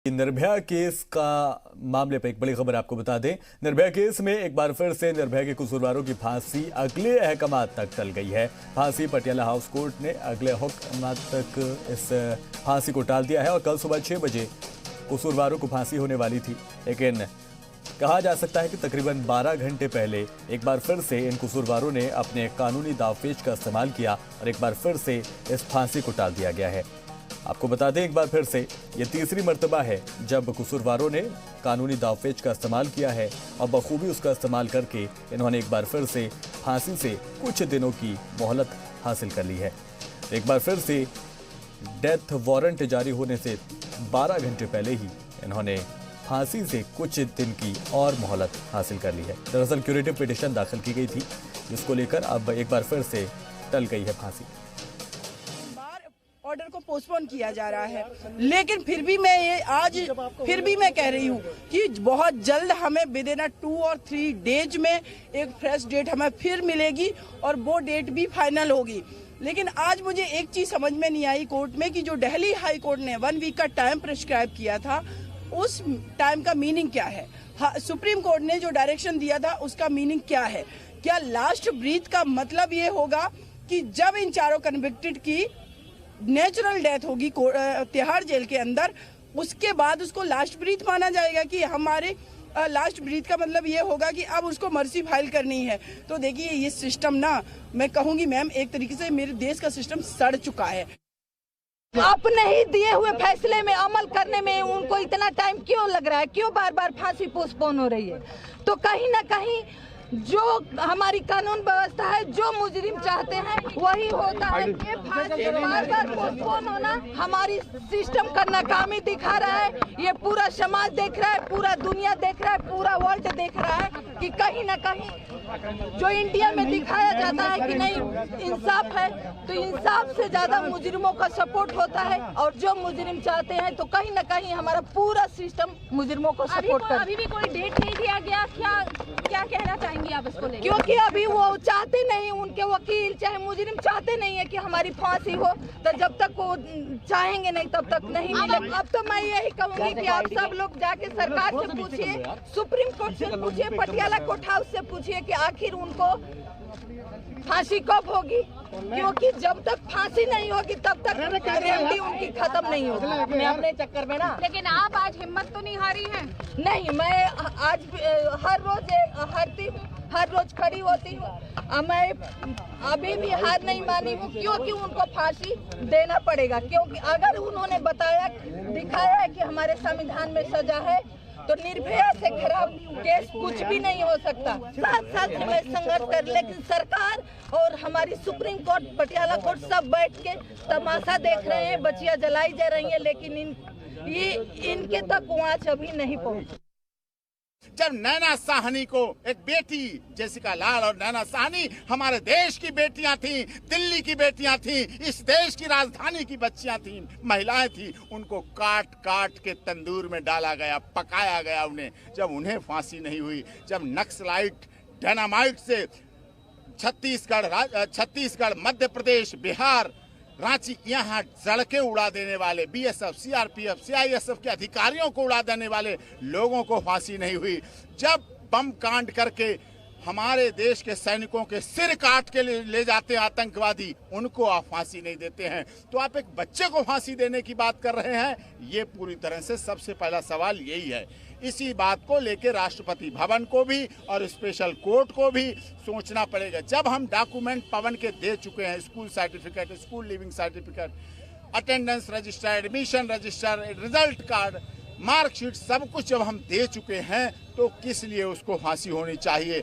Nirbhaya case का मामले पर एक बड़ी खबर आपको बता दें। निर्भया केस में एक बार फिर से निर्भया के कसूरवारों की फांसी अगले अहकामात तक टल गई है। फांसी पटियाला हाउस कोर्ट ने अगले अहकामात तक इस फांसी को टाल दिया है और कल सुबह 6 बजे कसूरवारों को फांसी होने वाली थी, लेकिन कहा जा सकता है कि तकरीबन 12 घंटे पहले एक बार फिर से इन कसूरवारों ने अपने कानूनी दावपेच का इस्तेमाल किया और एक बार फिर से इस फांसी को टाल दिया गया है। आपको बता दें एक बार फिर से ये तीसरी मर्तबा है जब कसूरवारों ने कानूनी दावपेच का इस्तेमाल किया है और बखूबी उसका इस्तेमाल करके इन्होंने एक बार फिर से फांसी से कुछ दिनों की मोहलत हासिल कर ली है। एक बार फिर से डेथ वारंट जारी होने से 12 घंटे पहले ही इन्होंने फांसी से कुछ दिन की और मोहलत हासिल कर ली है। दरअसल क्यूरेटिव पिटीशन दाखिल की गई थी, जिसको लेकर अब एक बार फिर से टल गई है फांसी। ऑर्डर को पोस्टपोन किया जा रहा है, लेकिन फिर भी मैं कह रही हूँ कि बहुत जल्द हमें विद इन 2 और 3 डेज में एक फ्रेश डेट हमें फिर मिलेगी और वो डेट भी फाइनल होगी। लेकिन आज मुझे एक चीज समझ में नहीं आई कोर्ट में कि जो दिल्ली हाई कोर्ट ने 1 वीक का टाइम प्रिस्क्राइब किया था, उस टाइम का मीनिंग क्या है। सुप्रीम कोर्ट ने जो डायरेक्शन दिया था उसका मीनिंग क्या है। क्या लास्ट ब्रीथ का मतलब ये होगा कि जब इन चारों कन्विक्टेड की नेचुरल डेथ होगी तिहाड़ जेल के अंदर, उसके बाद उसको लास्ट ब्रीथ माना जाएगा कि हमारे लास्ट ब्रीथ का मतलब ये होगा कि अब उसको मर्सी फाइल करनी है। तो देखिए ये सिस्टम ना, मैं कहूंगी मैम, एक तरीके से मेरे देश का सिस्टम सड़ चुका है। अपने ही दिए हुए फैसले में अमल करने में उनको इतना टाइम क्यों लग रहा है, क्यों बार बार फांसी पोस्टपोन हो रही है। तो कहीं ना कहीं जो हमारी कानून व्यवस्था है, जो मुजरिम चाहते हैं वही होता है। ये फांसी बार बार पोस्टपोन होना हमारी सिस्टम का नाकामी दिखा रहा है। ये पूरा समाज देख रहा है, पूरा दुनिया देख रहा है, पूरा वर्ल्ड देख रहा है कि कहीं ना कहीं जो इंडिया में दिखाया जाता है कि नहीं इंसाफ है, तो इंसाफ से ज्यादा मुजरिमों का सपोर्ट होता है। और जो मुजरिम चाहते हैं तो कहीं ना कहीं हमारा पूरा सिस्टम मुजरिमों को सपोर्ट करता है। अभी भी कोई डेट नहीं दिया गया, क्या कहना चाहेंगे आप इसको लेकर? क्योंकि अभी वो चाहते नहीं, उनके वकील चाहे मुजरिम चाहते नहीं है कि हमारी फांसी हो, तो जब तक वो चाहेंगे नहीं तब तक नहीं मिलेगा। अब तो मैं यही कहूंगी कि आप सब लोग जाके सरकार से पूछिए, सुप्रीम कोर्ट से पूछिए, पटियाला कोर्ट हाउस से पूछिए कि आखिर उनको फांसी कब होगी, क्योंकि जब तक फांसी नहीं होगी तब तक गारंटी उनकी खत्म नहीं होगी अपने चक्कर में ना। लेकिन आप आज हिम्मत तो नहीं हारी हैं? नहीं, मैं आज हर रोज हारती हूँ, हर रोज खड़ी होती हूँ। मैं अभी भी हार नहीं मानी हूँ, क्योंकि उनको फांसी देना पड़ेगा। क्योंकि अगर उन्होंने दिखाया है कि हमारे संविधान में सजा है, तो निर्भया से खराब केस कुछ भी नहीं हो सकता। 7 साल से मैं संघर्ष कर, लेकिन सरकार और हमारी सुप्रीम कोर्ट, पटियाला कोर्ट सब बैठ के तमाशा देख रहे हैं, बच्चियां जलाई जा रही हैं, लेकिन इनके तक आँच अभी नहीं पहुंची। जब नैना साहनी को एक बेटी जेसिका लाल और नैना साहनी हमारे देश की बेटियां थीं, दिल्ली की बेटियां थीं, इस देश की राजधानी की बच्चियां थीं, महिलाएं थीं, उनको काट काट के तंदूर में डाला गया, पकाया गया उन्हें। जब उन्हें फांसी नहीं हुई, जब नक्सलाइट डायनामाइट से छत्तीसगढ़, मध्य प्रदेश, बिहार, रांची, यहाँ सड़कें उड़ा देने वाले बीएसएफ, सीआरपीएफ, सीआईएसएफ के अधिकारियों को उड़ा देने वाले लोगों को फांसी नहीं हुई, जब बम कांड करके हमारे देश के सैनिकों के सिर काट के ले जाते हैं आतंकवादी, उनको आप फांसी नहीं देते हैं, तो आप एक बच्चे को फांसी देने की बात कर रहे हैं। ये पूरी तरह से सबसे पहला सवाल यही है। इसी बात को लेकर राष्ट्रपति भवन को भी और स्पेशल कोर्ट को भी सोचना पड़ेगा। जब हम डॉक्यूमेंट पवन के दे चुके हैं, school certificate, school leaving certificate, attendance register, admission register, result card, marksheet, सब कुछ जब हम दे चुके हैं, तो किस लिए उसको फांसी होनी चाहिए।